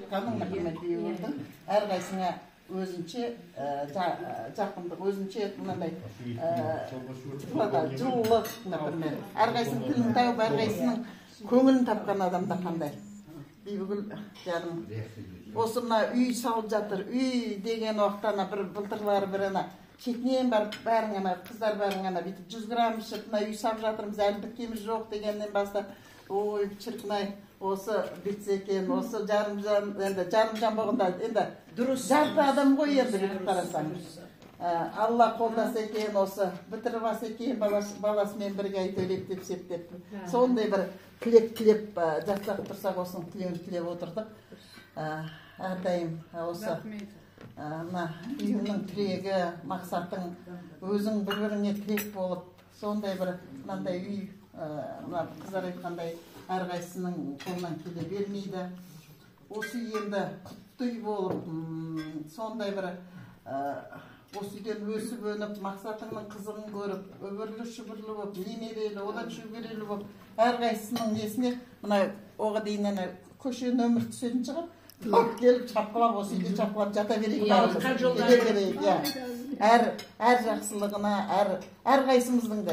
айтқаның құрметті өлдің әрқайсыңа өзінше жақындық, өзінше мынандай жылылық, например. Әрқайсының тілін тауып, әрқайсының көңілін тапқан адамда қандай. Бибігүл жарым. Осы мына үй салып жатыр. Үй деген уақыттана бір былтырлары бір ана шетінен барып бәрің ана қыздар бәрің ана бүйтіп 100 грамм ішіп мына үй салып жатырмыз, әлі біткеміз жоқ дегеннен бастап, ой шіркін-ай, осы бітсе екен, осы жарымжан болғанда енді дұрыс жарты адам ғой енді бүйтіп қарасаң. Алла қолдаса екен, осы бітіріп алса екен, баласымен бірге айтөлеп деп септеп. Сондай бір тілеп жатсақ тұрсақ, осының тілеуін тілеп отырдық. Әрдайым осы мына үйіңнің тірегі, мақсатың өзің бір-біріңе тірек болып, сондай бір мынандай үй, мына қыздар айтқандай әрқайсының қолынан келе бермейді. Осы енді құтты үй болып, сондай бір осы үйден өсіп өніп, мақсатыңның қызығын көріп, өбірлі-шүбірлі болып, немерелі, одан шөберелі болып, әрқайсының несіне мына оға дейін көше нөмір түсетін шығар. Келіп шапқылап, осы үйде шапқылап жата берейік. Әр жақсылығына, әр қайсымыздың да